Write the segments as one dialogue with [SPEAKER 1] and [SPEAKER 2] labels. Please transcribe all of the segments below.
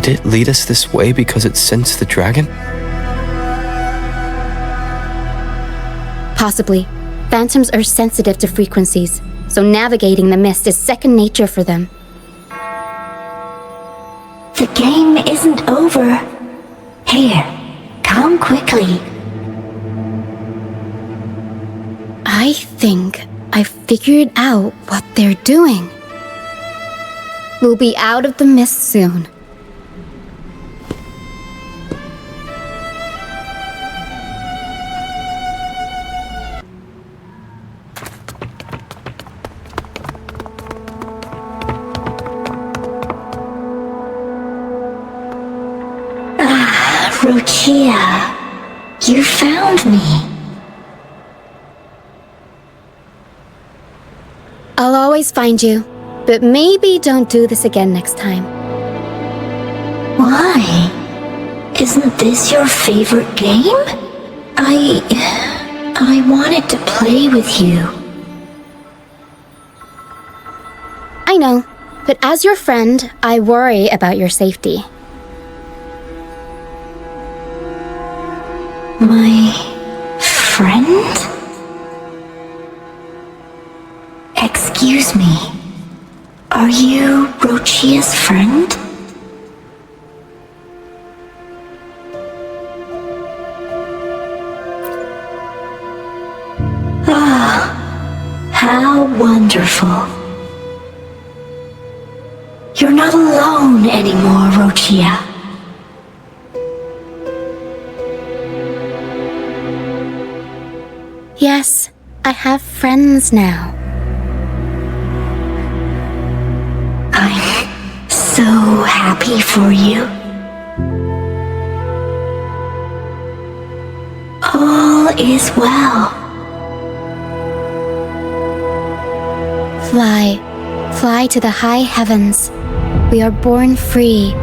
[SPEAKER 1] Did it lead us this way because it sensed the dragon?
[SPEAKER 2] Possibly. Phantoms are sensitive to frequencies, so navigating the mist is second nature for them.
[SPEAKER 3] The game isn't over. Here, come quickly.
[SPEAKER 2] I think I figured out what they're doing. We'll be out of the mist soon.
[SPEAKER 3] Roccia, you found me.
[SPEAKER 2] I'll always find you, but maybe don't do this again next time.
[SPEAKER 3] Why? Isn't this your favorite game? I wanted to play with you.
[SPEAKER 2] I know, but as your friend, I worry about your safety.
[SPEAKER 3] My friend? Excuse me. Are you Roccia's friend? Ah, how wonderful. You're not alone anymore, Roccia.
[SPEAKER 2] Yes, I have friends now.
[SPEAKER 3] I'm so happy for you. All is well.
[SPEAKER 2] Fly to the high heavens. We are born free,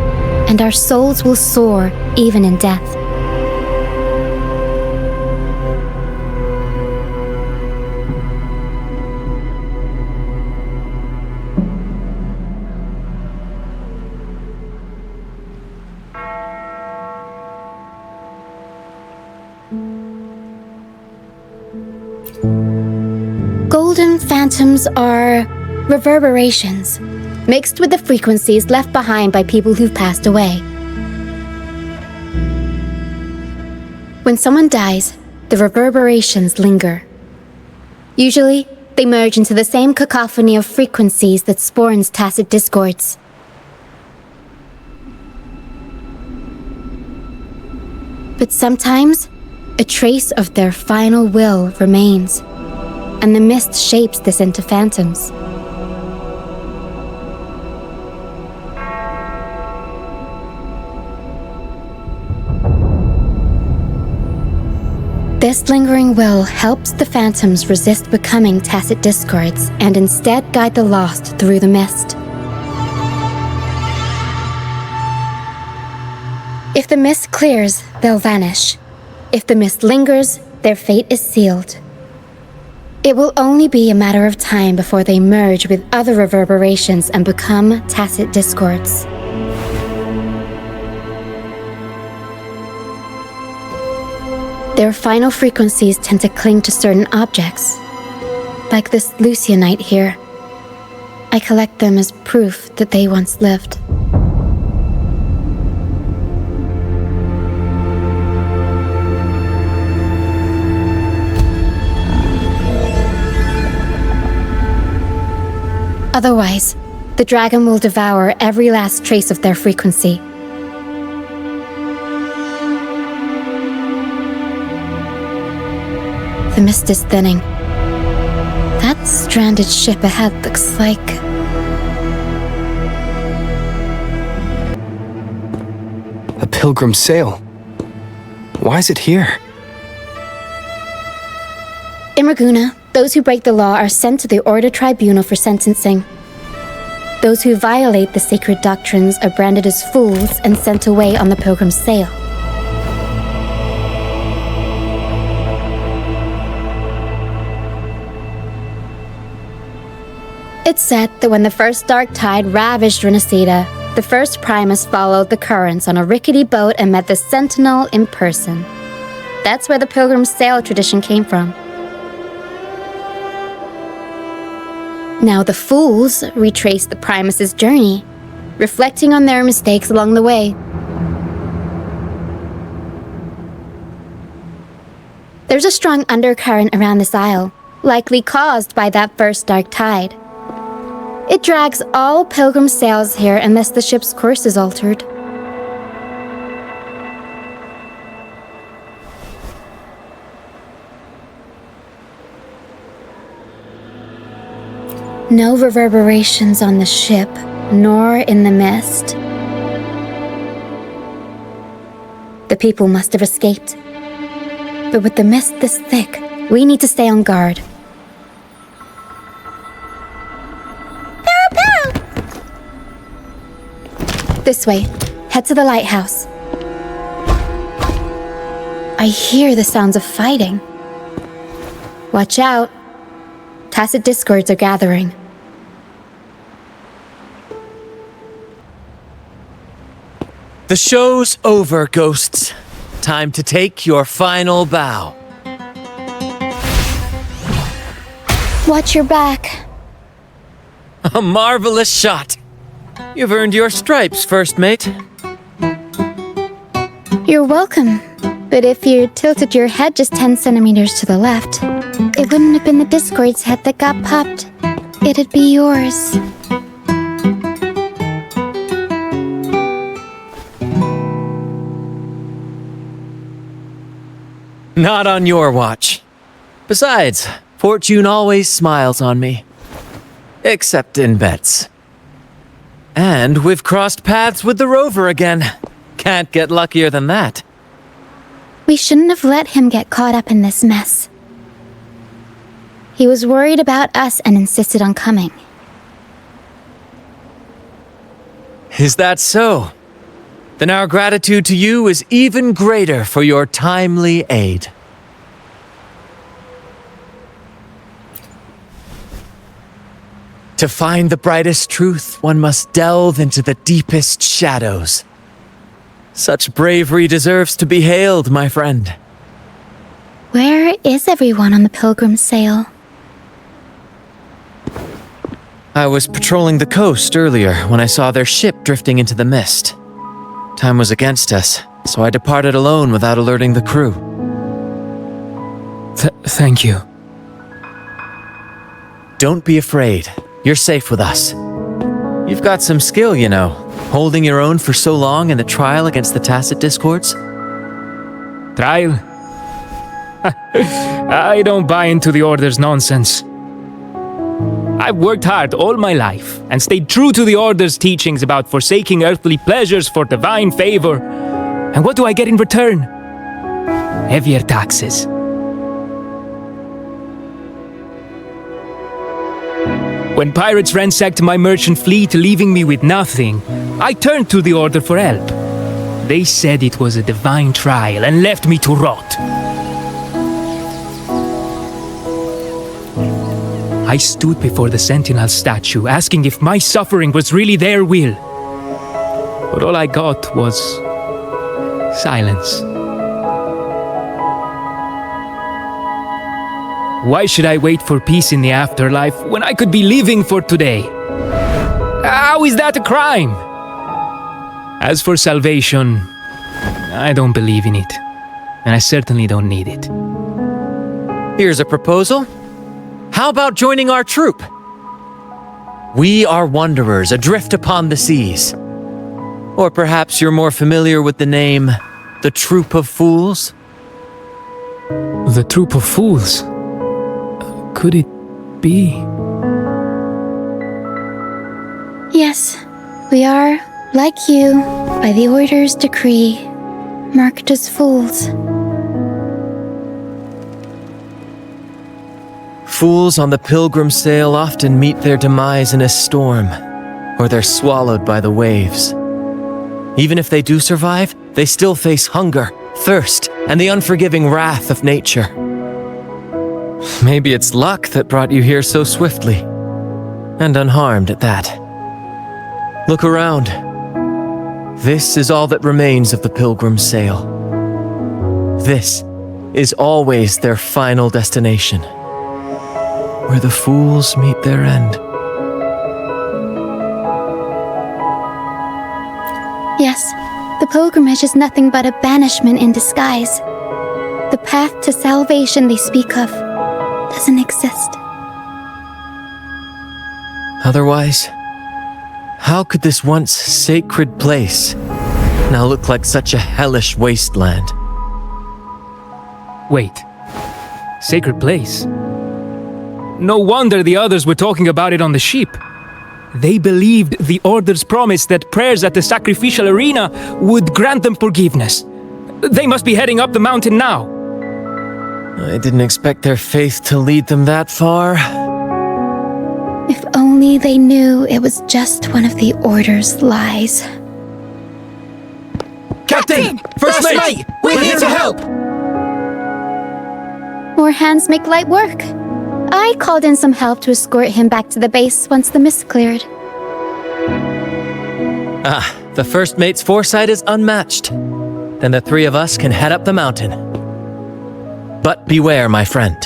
[SPEAKER 2] and our souls will soar even in death. Golden phantoms are reverberations, mixed with the frequencies left behind by people who've passed away. When someone dies, the reverberations linger. Usually, they merge into the same cacophony of frequencies that spawns tacit discords. But sometimes, a trace of their final will remains, and the mist shapes this into phantoms. This lingering will helps the phantoms resist becoming tacit discords and instead guide the lost through the mist. If the mist clears, they'll vanish. If the mist lingers, their fate is sealed. It will only be a matter of time before they merge with other reverberations and become tacit discords. Their final frequencies tend to cling to certain objects, like this Lucianite here. I collect them as proof that they once lived. Otherwise, the dragon will devour every last trace of their frequency. The mist is thinning. That stranded ship ahead looks like...
[SPEAKER 1] A pilgrim sail. Why is it here?
[SPEAKER 2] In Raguna, those who break the law are sent to the Order Tribunal for sentencing. Those who violate the sacred doctrines are branded as fools and sent away on the pilgrim's sail. It's said that when the first dark tide ravaged Rinascita, The first Primus followed the currents on a rickety boat and met the Sentinel in person. That's where the Pilgrim Sail tradition came from. Now the Fools retrace the Primus' journey, reflecting on their mistakes along the way. There's a strong undercurrent around this isle, likely caused by that first dark tide. It drags all Pilgrim sails here unless the ship's course is altered. No reverberations on the ship, nor in the mist. The people must have escaped. But with the mist this thick, we need to stay on guard. This way. Head to the lighthouse. I hear the sounds of fighting. Watch out. Tacit discords are gathering.
[SPEAKER 4] The show's over, ghosts. Time to take your final bow.
[SPEAKER 2] Watch your back.
[SPEAKER 4] A marvelous shot. You've earned your stripes, first mate.
[SPEAKER 2] You're welcome. But if you tilted your head just 10 centimeters to the left, it wouldn't have been the Discord's head that got popped. It'd be yours.
[SPEAKER 4] Not on your watch. Besides, fortune always smiles on me. Except in bets. And we've crossed paths with the rover again. Can't get luckier than that.
[SPEAKER 2] We shouldn't have let him get caught up in this mess. He was worried about us and insisted on coming.
[SPEAKER 4] Is that so? Then our gratitude to you is even greater for your timely aid. To find the brightest truth, one must delve into the deepest shadows. Such bravery deserves to be hailed, my friend.
[SPEAKER 2] Where is everyone on the Pilgrim Sail?
[SPEAKER 4] I was patrolling the coast earlier when I saw their ship drifting into the mist. Time was against us, so I departed alone without alerting the crew.
[SPEAKER 1] Thank you.
[SPEAKER 4] Don't be afraid. You're safe with us. You've got some skill, you know, holding your own for so long in the trial against the Tacit Discords.
[SPEAKER 5] Trial? I don't buy into the Order's nonsense. I've worked hard all my life and stayed true to the Order's teachings about forsaking earthly pleasures for divine favor. And what do I get in return? Heavier taxes. When pirates ransacked my merchant fleet, leaving me with nothing, I turned to the Order for help. They said it was a divine trial and left me to rot. I stood before the Sentinel statue, asking if my suffering was really their will. But all I got was silence. Why should I wait for peace in the afterlife when I could be living for today? How is that a crime? As for salvation, I don't believe in it, and I certainly don't need it.
[SPEAKER 4] Here's a proposal. How about joining our troop? We are wanderers adrift upon the seas. Or perhaps you're more familiar with the name, the Troop of Fools?
[SPEAKER 5] The Troop of Fools? Could it be?
[SPEAKER 2] Yes, we are, like you, by the Order's decree, marked as fools.
[SPEAKER 4] Fools on the Pilgrim Sail often meet their demise in a storm, or they're swallowed by the waves. Even if they do survive, they still face hunger, thirst, and the unforgiving wrath of nature. Maybe it's luck that brought you here so swiftly, and unharmed at that. Look around. This is all that remains of the pilgrim's sail. This is always their final destination, where the fools meet their end.
[SPEAKER 2] Yes, the pilgrimage is nothing but a banishment in disguise. The path to salvation they speak of doesn't exist.
[SPEAKER 4] Otherwise, how could this once sacred place now look like such a hellish wasteland?
[SPEAKER 5] Wait. Sacred place? No wonder the others were talking about it on the ship. They believed the Order's promise that prayers at the sacrificial arena would grant them forgiveness. They must be heading up the mountain now.
[SPEAKER 4] I didn't expect their faith to lead them that far.
[SPEAKER 2] If only they knew it was just one of the Order's lies.
[SPEAKER 4] Captain! First mate! We're here to help!
[SPEAKER 2] More hands make light work. I called in some help to escort him back to the base once the mist cleared.
[SPEAKER 4] The first mate's foresight is unmatched. Then the three of us can head up the mountain. But beware, my friend.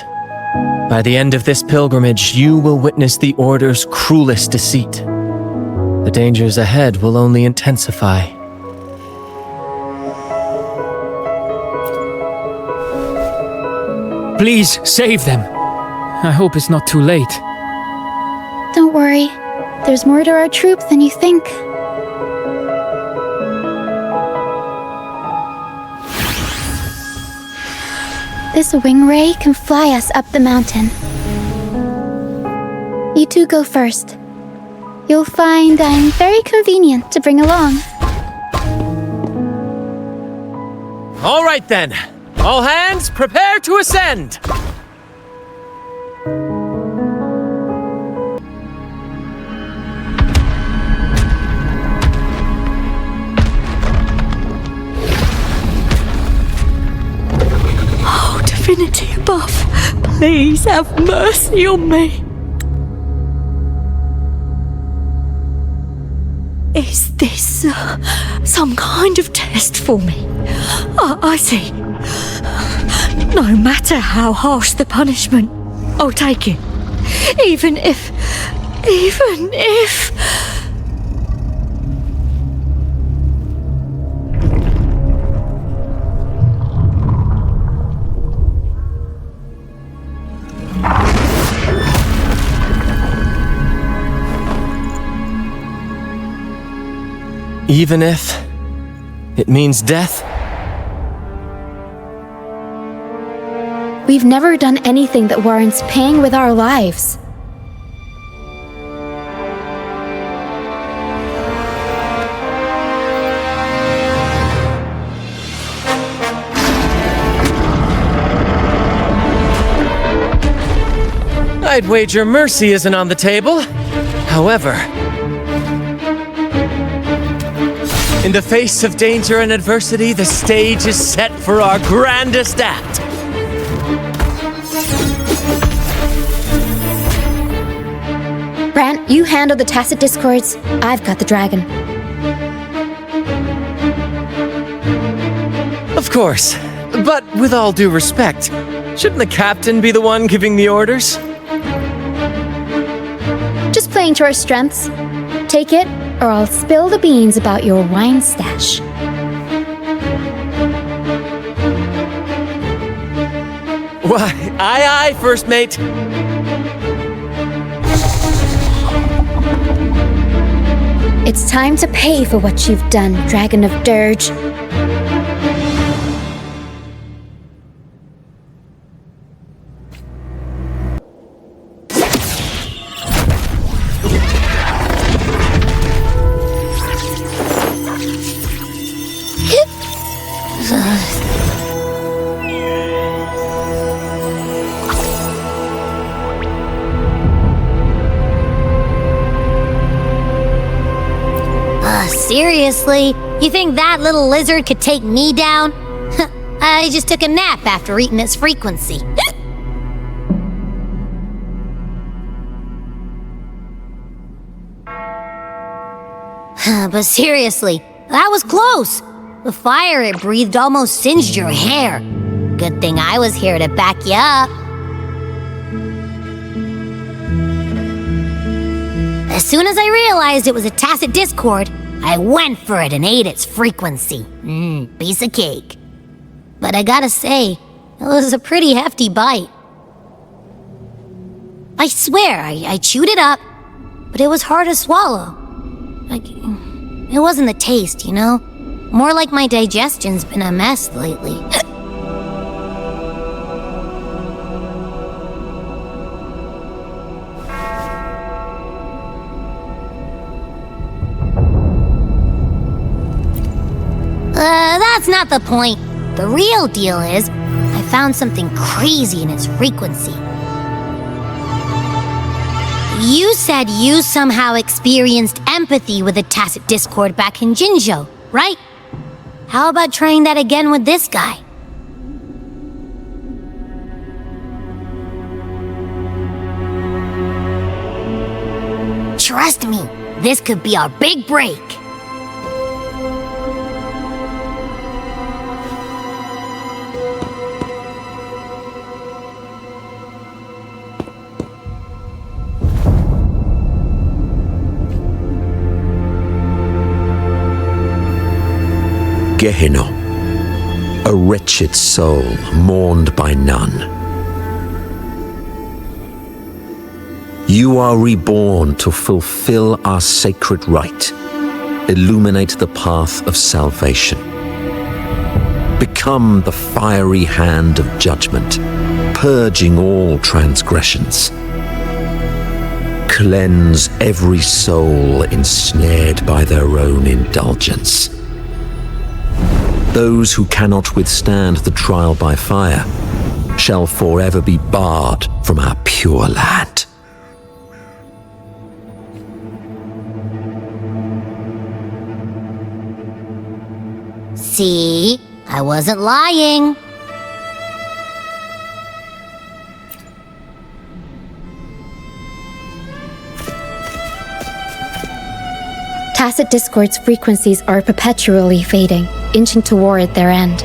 [SPEAKER 4] By the end of this pilgrimage, you will witness the Order's cruelest deceit. The dangers ahead will only intensify.
[SPEAKER 5] Please, save them. I hope it's not too late.
[SPEAKER 2] Don't worry. There's more to our troop than you think. This wing ray can fly us up the mountain. You two go first. You'll find I'm very convenient to bring along.
[SPEAKER 4] All right then. All hands, prepare to ascend!
[SPEAKER 3] Oh, divinity above, please have mercy on me. Is this some kind of test for me? I see. No matter how harsh the punishment, I'll take it. Even if...
[SPEAKER 4] Even if it means death?
[SPEAKER 2] We've never done anything that warrants paying with our lives.
[SPEAKER 4] I'd wager mercy isn't on the table. However, in the face of danger and adversity, the stage is set for our grandest act.
[SPEAKER 2] Brant, you handle the tacit discords. I've got the dragon.
[SPEAKER 4] Of course, but with all due respect, shouldn't the captain be the one giving the orders?
[SPEAKER 2] Just playing to our strengths. Take it, or I'll spill the beans about your wine stash.
[SPEAKER 4] Why, aye, first mate.
[SPEAKER 2] It's time to pay for what you've done, Dragon of Dirge.
[SPEAKER 6] Seriously? You think that little lizard could take me down? I just took a nap after eating its frequency. But seriously, That was close. The fire it breathed almost singed your hair. Good thing I was here to back you up. As soon as I realized it was a tacit discord, I went for it and ate its frequency. Piece of cake. But I gotta say, it was a pretty hefty bite. I swear, I chewed it up, but it was hard to swallow. It wasn't the taste, you know? More like my digestion's been a mess lately. That's not the point. The real deal is, I found something crazy in its frequency. You said you somehow experienced empathy with the tacit discord back in Jinzhou, right? How about trying that again with this guy? Trust me, this could be our big break.
[SPEAKER 7] Gehenna, a wretched soul mourned by none. You are reborn to fulfill our sacred rite, illuminate the path of salvation. Become the fiery hand of judgment, purging all transgressions. Cleanse every soul ensnared by their own indulgence. Those who cannot withstand the trial by fire shall forever be barred from our pure land.
[SPEAKER 6] See? I wasn't lying.
[SPEAKER 2] Tacit discord's frequencies are perpetually fading, inching toward their end.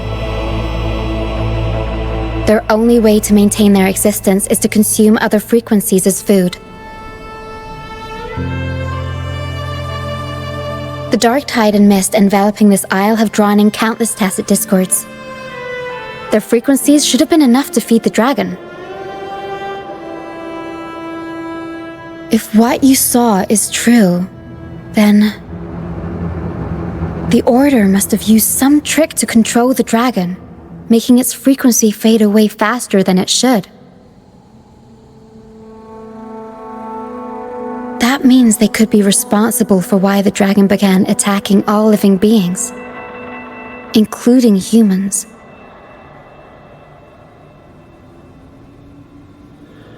[SPEAKER 2] Their only way to maintain their existence is to consume other frequencies as food. The dark tide and mist enveloping this isle have drawn in countless tacit discords. Their frequencies should have been enough to feed the dragon. If what you saw is true, then the Order must have used some trick to control the dragon, making its frequency fade away faster than it should. That means they could be responsible for why the dragon began attacking all living beings, including humans.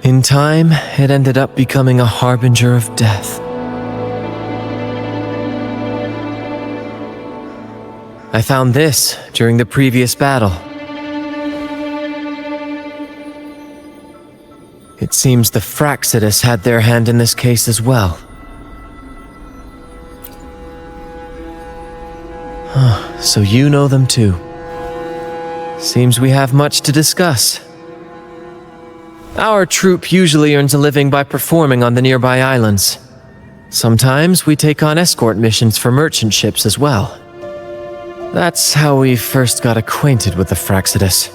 [SPEAKER 4] In time, it ended up becoming a harbinger of death. I found this during the previous battle. It seems the Fraccidus had their hand in this case as well. So you know them too. Seems we have much to discuss. Our troupe usually earns a living by performing on the nearby islands. Sometimes we take on escort missions for merchant ships as well. That's how we first got acquainted with the Fraccidus.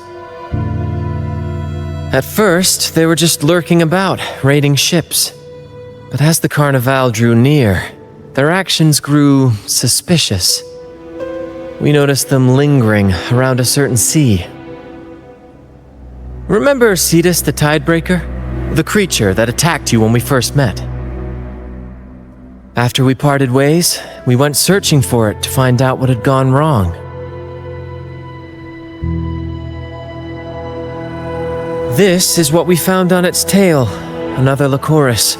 [SPEAKER 4] At first, they were just lurking about, raiding ships. But as the Carnival drew near, their actions grew suspicious. We noticed them lingering around a certain sea. Remember Cetus the Tidebreaker? The creature that attacked you when we first met? After we parted ways, we went searching for it to find out what had gone wrong. This is what we found on its tail, another Lycoris.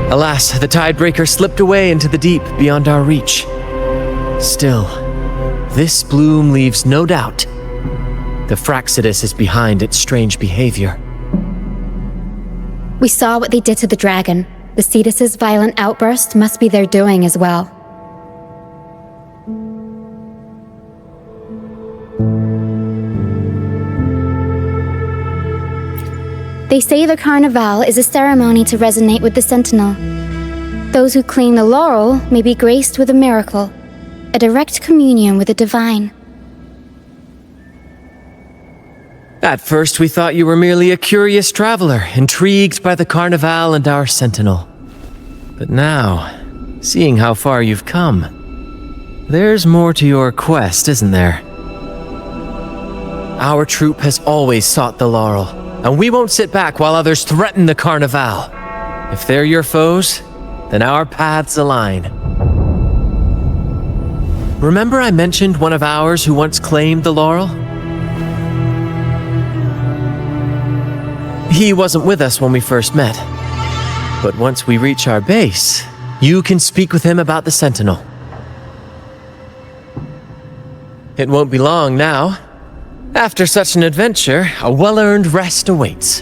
[SPEAKER 4] Alas, the Tidebreaker slipped away into the deep beyond our reach. Still, this bloom leaves no doubt. The Fraccidus is behind its strange behavior.
[SPEAKER 2] We saw what they did to the dragon. the Cetus's violent outburst must be their doing as well. They say the Carnival is a ceremony to resonate with the Sentinel. Those who claim the laurel may be graced with a miracle, a direct communion with the divine.
[SPEAKER 4] At first, we thought you were merely a curious traveler, intrigued by the Carnival and our Sentinel. But now, seeing how far you've come, there's more to your quest, isn't there? Our troop has always sought the laurel, and we won't sit back while others threaten the Carnival. If they're your foes, then our paths align. Remember I mentioned one of ours who once claimed the laurel? He wasn't with us when we first met. But once we reach our base, you can speak with him about the Sentinel. It won't be long now. After such an adventure, a well-earned rest awaits.